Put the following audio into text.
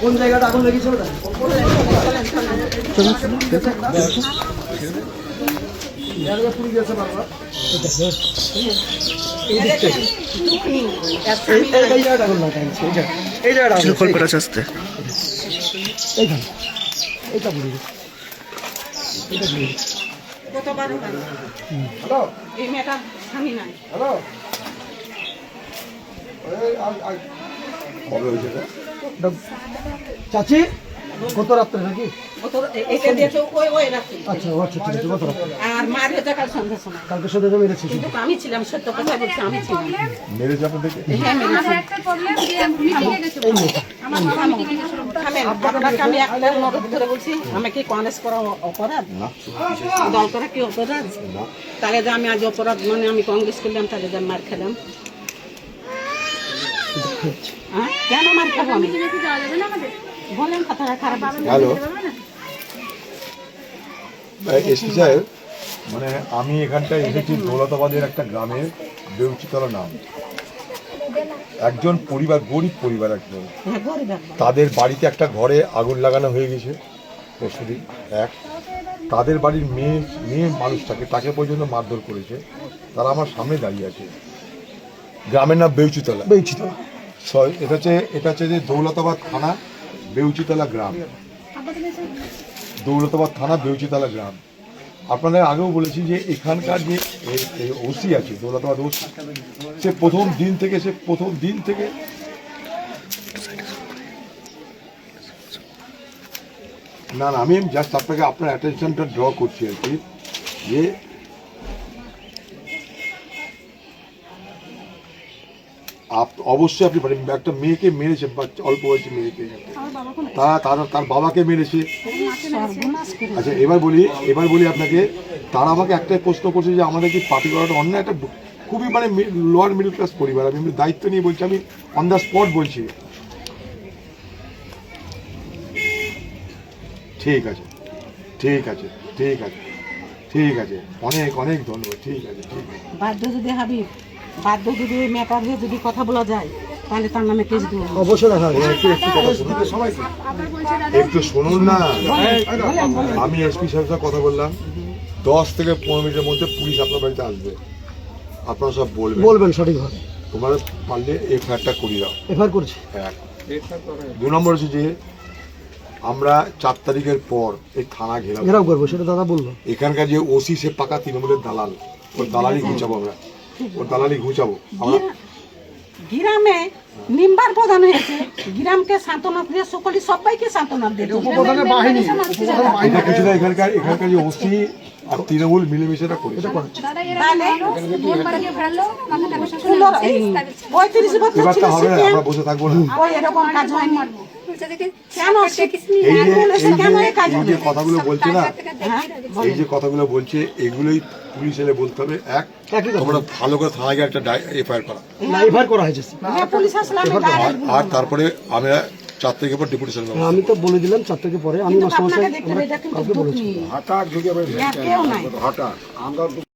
কোন জায়গাটা আগুন লেগেছিল? চাচি গত রাত্রে নাকি? আচ্ছা ঠিক আছে, গত রাত্রে। আর মার হয়েছে কাল সন্ধ্যার সময়। কালকে সন্ধ্যা মেরেছি। কিন্তু আমি ছিলাম, সত্য কথা বলছি, আমি ছিলাম। মেরেছে আপনাদেরকে? হ্যাঁ, মেরেছে। আপনাকে আমি একটা অনুরোধ করে বলছি, আমাকে কংগ্রেস করা অপরাধ? দল করা কি অপরাধ? তাহলে যে আমি আজ অপরাধ মানে আমি কংগ্রেস করলাম, তাহলে যে মার খেলাম। কেন মার খাবো আমি? বলেন কথাটা খারাপ। হ্যালো এসপি সাহেব, মানে আমি এখানটায় এসেছি দৌলতাবাদের একটা গ্রামের বেউচিতলা নাম। একজন পরিবার, গরিব পরিবার একদম, তাদের বাড়িতে একটা ঘরে আগুন লাগানো হয়ে গেছে পরশুদিন। এক, তাদের বাড়ির মেয়ে মানুষটাকে, তাকে পর্যন্ত মারধর করেছে। তারা আমার সামনে দাঁড়িয়ে আছে। গ্রামের নাম বেউচিতলা। এটা হচ্ছে যে দৌলতাবাদ থানা, বেউচিতলা গ্রাম। দৌলতাবাদ থানা, বেউচিতলা গ্রাম। আপনাদের আগেও বলেছি যে এখানকার যে ওসি আছে, দৌলতাবাদ ওসি, সে প্রথম দিন থেকে না আমি জাস্ট আপনাকে আপনার অ্যাটেনশনটা ড্র করছি আর কি, যে অবশ্যই আপনি পারেন একটা মেয়েকে মেরেছে, অল্প বয়সী মেয়েকে, তার বাবাকে মেরেছে। আচ্ছা এবার বলি আপনাকে, তারা আমাকে একটাই প্রশ্ন করছে যে আমাদের কি পার্টি করাটা অন্যায়? একটা খুবই মানে লোয়ার মিডল ক্লাস পরিবার, আমি দায়িত্ব নিয়ে বলছি, আমি অন দ্য স্পট বলছি। ঠিক আছে অনেক অনেক ধন্যবাদ। ঠিক আছে বাধ্য যদি হাবিব, বাধ্য যদি মেকার হয়ে যদি কথা বলা যায়, তাহলে তার নামে কেস দেবো। অবশ্যই দেখা হবে। একটু শুনুন না, আমি এসপি সাহেবের সাথে কথা বললাম, 10 থেকে 15 মিনিটের মধ্যে পুলিশ আপনার বাড়িতে আসবে। আপনারা সব বলবেন সঠিকভাবে। তোমরা পারলে এফআইআরটা করিয়ে দাও। এফআইআর করছি। 2 নম্বর হচ্ছে যে আমরা 4 তারিখের পর এই থানা ঘেরাও করবো, সেটা দাদা বললো। এখানকার যে ওসি, সে পাকা তৃণমূলের দালাল, ওর দালালি ঘুচাবো আমরা, আমরা গ্রামে নিম্বার প্রধান হয়েছে, গ্রামকে সান্ত্বনা দিয়ে সকলে সবাইকে সান্ত্বনা দিয়ে এটা কিছুটা এখানকার যে ওসি আর তৃণমূল মিলেমিশেটা করে। এবার হবে না, আমরা বসে থাকবো না। এই যে কথাগুলো বলছে না, বলছে এগুলোই পুলিশ এলে বলতে হবে। তোমরা ভালো করে থানায় গিয়ে একটা এফআইআর করা হয়েছে, আর তারপরে আমরা 4 তারিখের পর ডেপুটেশন। আমি তো বলে দিলাম 4 তারিখের পরে। আমি কাউকে বলেছি।